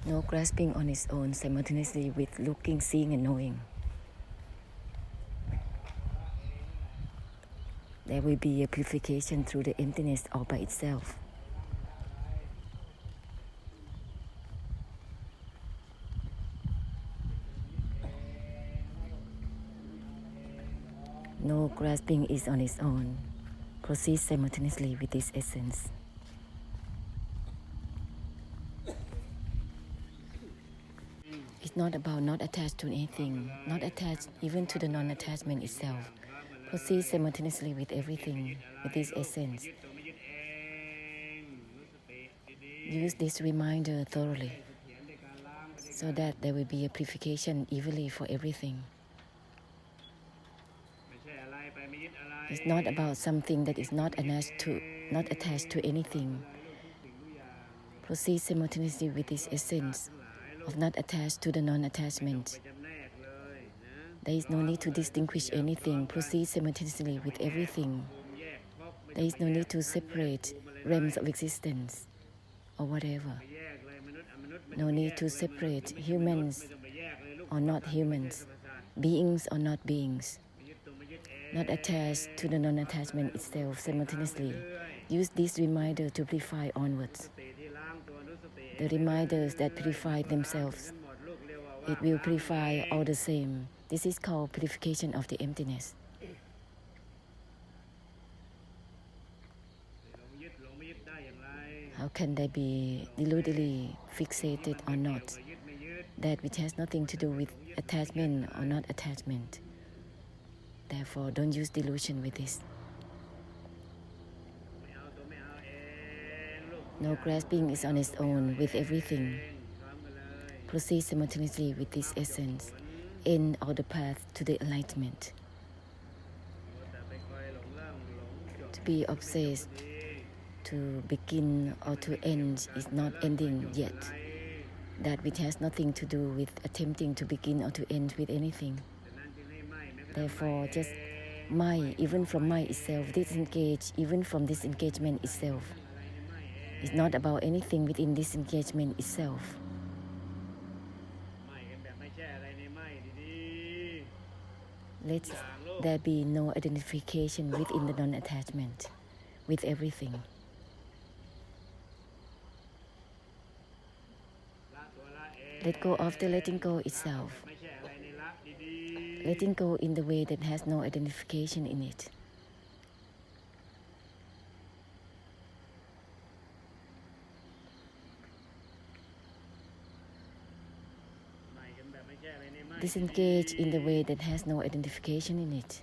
No grasping on its own simultaneously with looking, seeing, and knowing. There will be a purification through the emptiness all by itself. No grasping is on its own. Proceeds simultaneously with this essence. It's not about not attached to anything, not attached even to the non-attachment itself. Proceed simultaneously with everything, with this essence. Use this reminder thoroughly so that there will be a purification evenly for everything. It's not about something that is not attached to anything. Proceed simultaneously with this essence of not attached to the non-attachment. There is no need to distinguish anything. Proceed simultaneously with everything. There is no need to separate realms of existence or whatever. No need to separate humans or not humans, beings or not beings. Not attached to the non-attachment itself simultaneously. Use this reminder to purify onwards. The reminders that purify themselves, it will purify all the same. This is called purification of the emptiness. How can they be deludedly fixated or not? That which has nothing to do with attachment or not attachment. Therefore, don't use delusion with this. No grasping is on its own with everything. Proceed simultaneously with this essence. End all the path to the enlightenment. To be obsessed, to begin or to end is not ending yet. That which has nothing to do with attempting to begin or to end with anything. Therefore, just even from itself, disengage even from disengagement itself. It's not about anything within disengagement itself. Let there be no identification within the non-attachment, with everything. Let go of the letting go itself. Letting go in the way that has no identification in it. Disengage in the way that has no identification in it.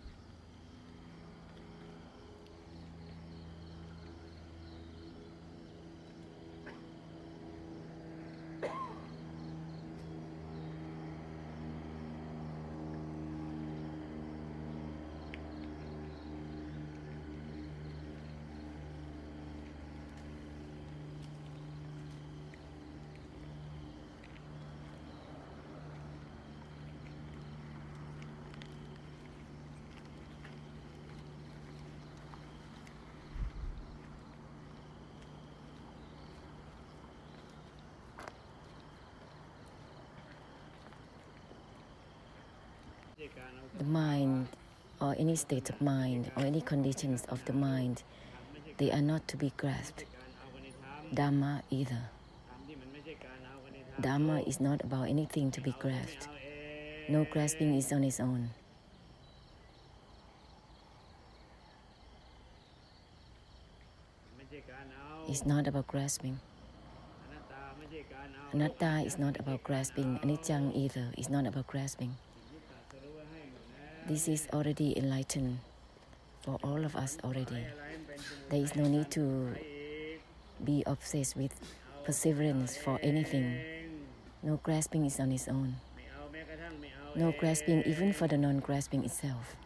The mind, or any state of mind, or any conditions of the mind, they are not to be grasped. Dhamma either. Dhamma is not about anything to be grasped. No grasping is on its own. It's not about grasping. Anatta is not about grasping. Anicca either is not about grasping. This is already enlightened for all of us already. There is no need to be obsessed with perseverance for anything. No grasping is on its own. No grasping even for the non-grasping itself.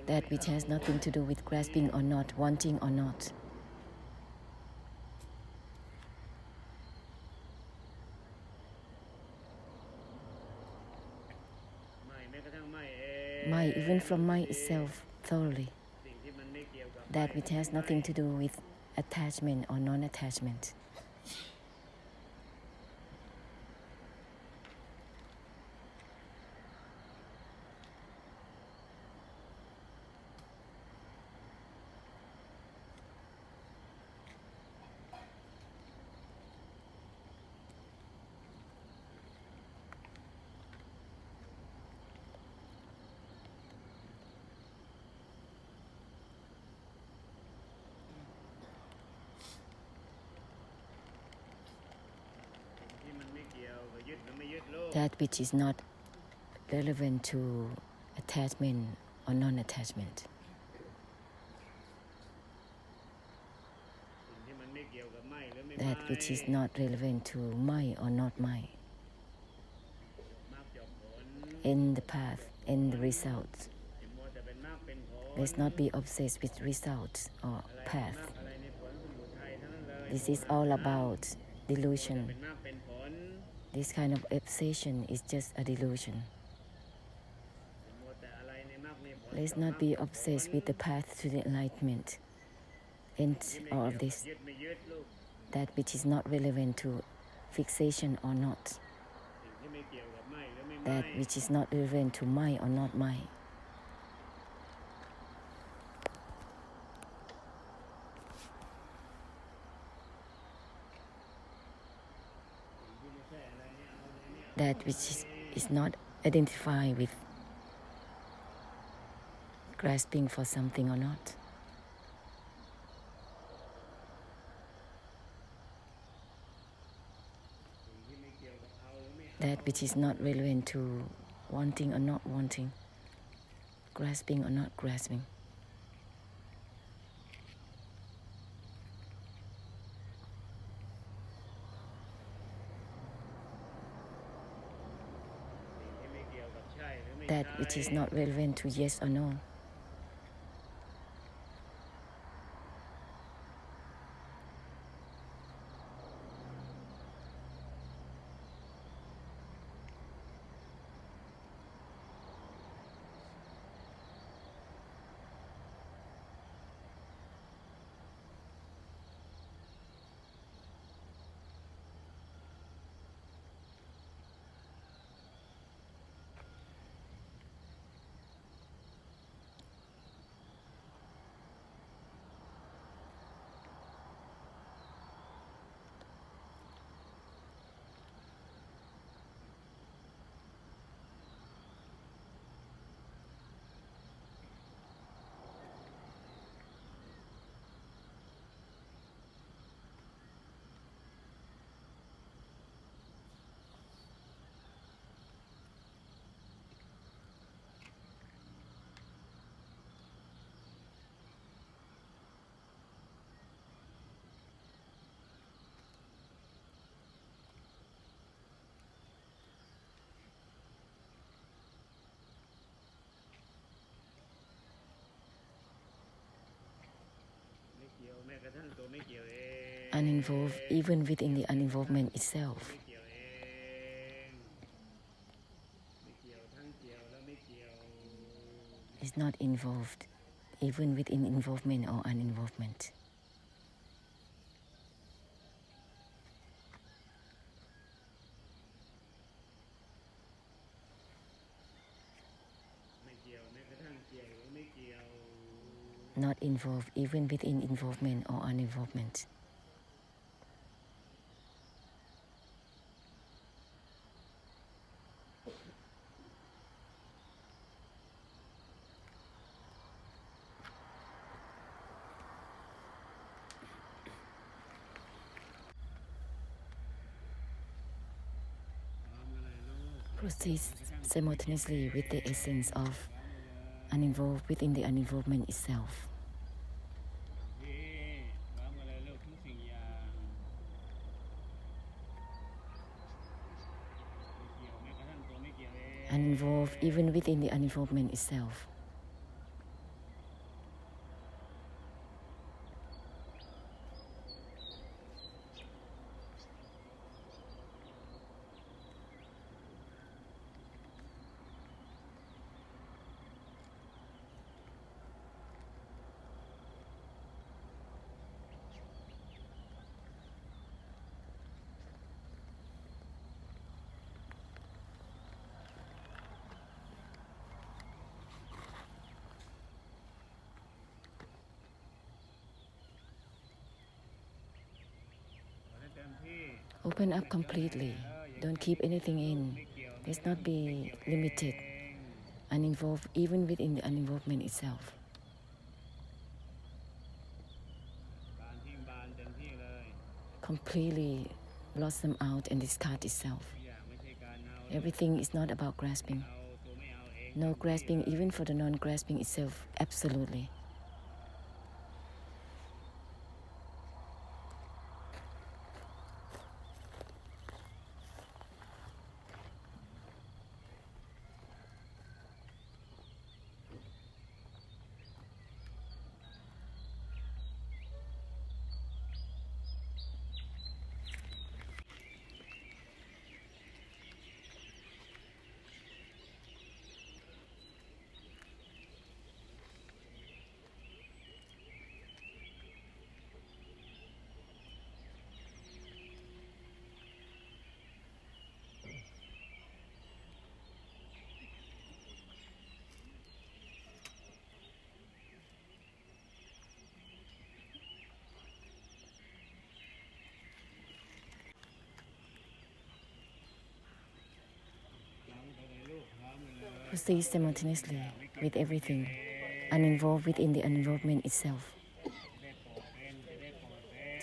That which has nothing to do with grasping or not, wanting or not. Even from mind itself thoroughly. that which has nothing to do with attachment or non-attachment. That which is not relevant to attachment or non-attachment. That which is not relevant to my or not my. In the path, in the results. Let's not be obsessed with results or path. This is all about delusion. This kind of obsession is just a delusion. Let's not be obsessed with the path to the enlightenment. And all of this, that which is not relevant to fixation or not. That which is not relevant to my or not my. That which is not identified with grasping for something or not. That which is not relevant to wanting or not wanting, grasping or not grasping. That which is not relevant to yes or no. Uninvolved even within the uninvolvement itself. Is not involved even within involvement or uninvolvement. Not involved even within involvement or uninvolvement. Proceeds simultaneously with the essence of uninvolved within the uninvolvement itself. Uninvolved even within the uninvolvement itself. Open up completely. Don't keep anything in. Let's not be limited, uninvolved, even within the uninvolvement itself. Completely blossom out and discard itself. Everything is not about grasping. No grasping even for the non-grasping itself, absolutely. Proceed simultaneously with everything, uninvolved within the uninvolvement itself,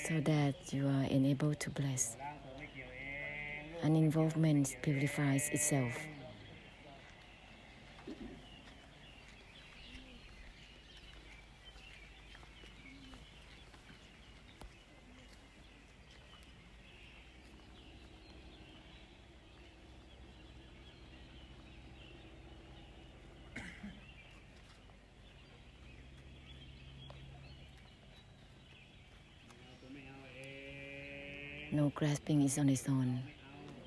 so that you are enabled to bless. Uninvolvement purifies itself. No grasping is on its own.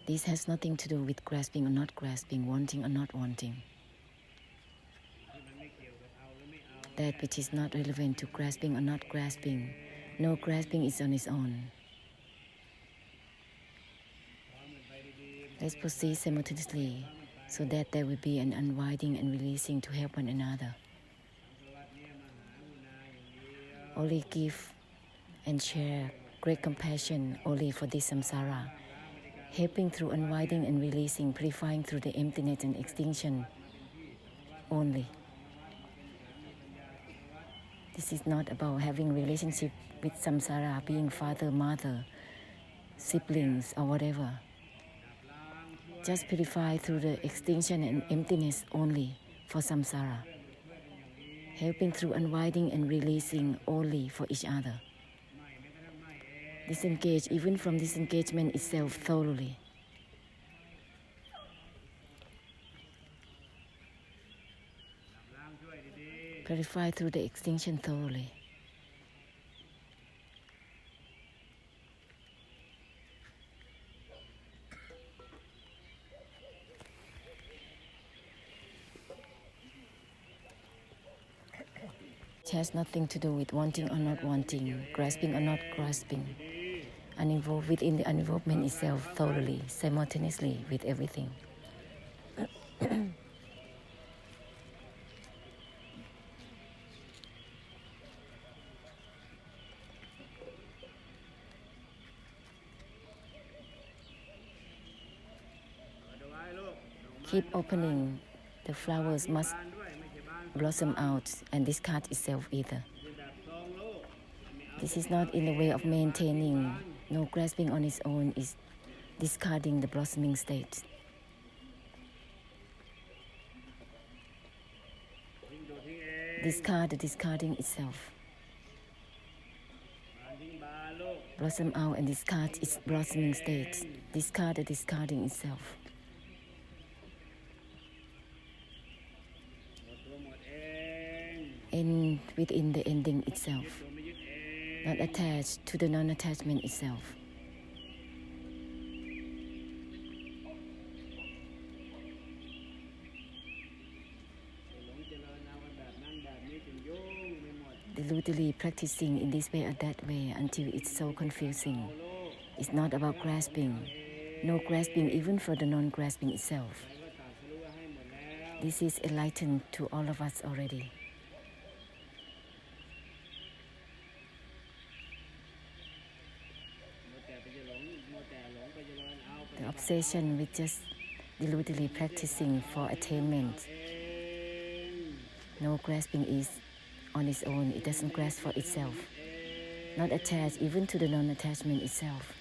This has nothing to do with grasping or not grasping, wanting or not wanting. That which is not relevant to grasping or not grasping, no grasping is on its own. Let's proceed simultaneously so that there will be an unwinding and releasing to help one another. Only give and share great compassion only for this samsara, helping through unwinding and releasing, purifying through the emptiness and extinction only. This is not about having relationship with samsara, being father, mother, siblings, or whatever. Just purify through the extinction and emptiness only for samsara, helping through unwinding and releasing only for each other. Disengage even from disengagement itself thoroughly. Purify through the extinction thoroughly. It has nothing to do with wanting or not wanting, grasping or not grasping. Uninvolved within the uninvolvement itself thoroughly, simultaneously with everything. Keep opening. The flowers must blossom out and discard itself either. This is not in the way of maintaining. No grasping on its own is discarding the blossoming state. Discard the discarding itself. Blossom out and discard its blossoming state. Discard the discarding itself. End within the ending itself, not attached to the non-attachment itself. Deludedly practicing in this way or that way until it's so confusing. It's not about grasping. No grasping even for the non-grasping itself. This is enlightened to all of us already. obsession with just deludedly practicing for attainment. No grasping is on its own. It doesn't grasp for itself. Not attached even to the non-attachment itself.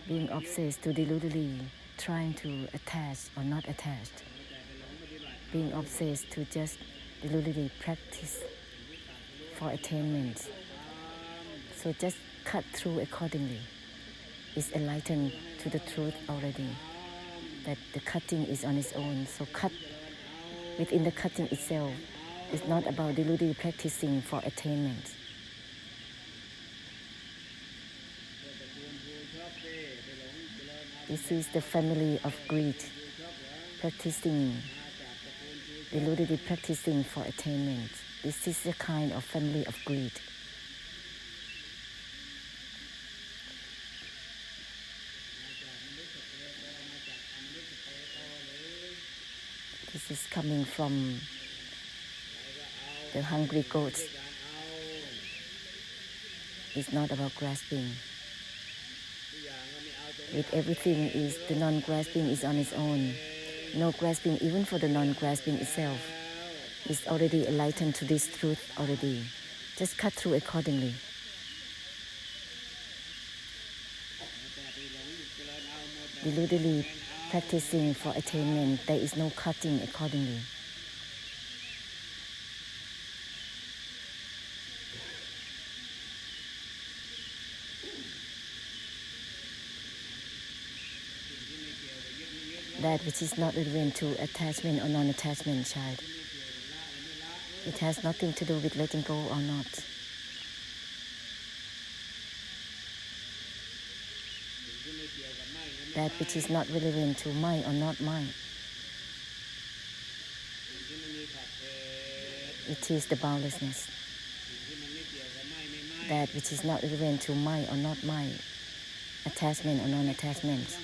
Being obsessed to deludedly trying to attach or not attached. Being obsessed to just deludedly practice for attainment. So just cut through accordingly. Is enlightened to the truth already. That the cutting is on its own. So cut within the cutting itself. It's not about deludedly practicing for attainment. This is the family of greed, deludedly practicing for attainment. This is the kind of family of greed. This is coming from the hungry goats. It's not about grasping. With everything is the non-grasping is on its own. No grasping even for the non-grasping itself. It's already enlightened to this truth already. Just cut through accordingly. Deludedly practicing for attainment, there is no cutting accordingly. That which is not relevant to attachment or non-attachment, child. It has nothing to do with letting go or not. That which is not relevant to mine or not mine. It is the boundlessness. That which is not relevant to mine or not mine, attachment or non-attachment,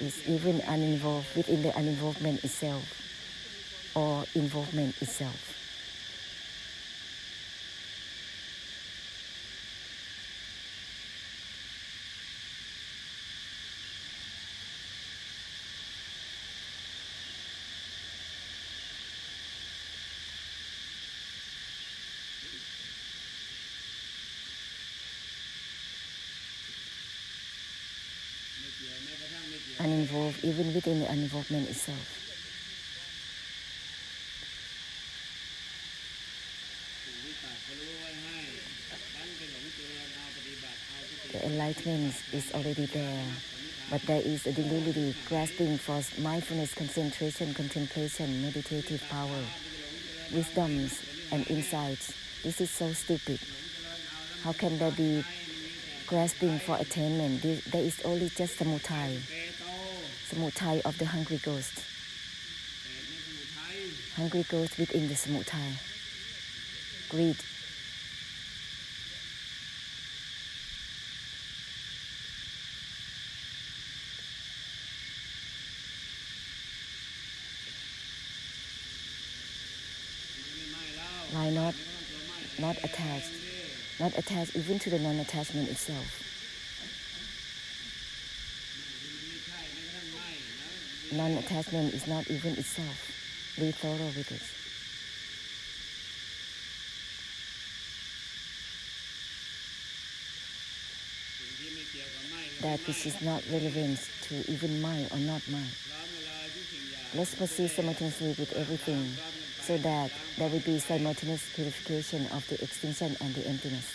is even uninvolved within the uninvolvement itself or involvement itself. Uninvolved even within the uninvolvement itself. The enlightenment is already there, but there is a deluded grasping for mindfulness, concentration, contemplation, meditative power, wisdoms and insights. This is so stupid. How can there be grasping for attainment? There is only just samudaya of the hungry ghost. Hungry ghost within the samudaya. Greed. Why not attached? Not attached even to the non-attachment itself. Non-attachment is not even itself. Be thorough with it. That which is not relevant to even mine or not mine. Let's proceed simultaneously with everything so that there will be simultaneous purification of the extinction and the emptiness.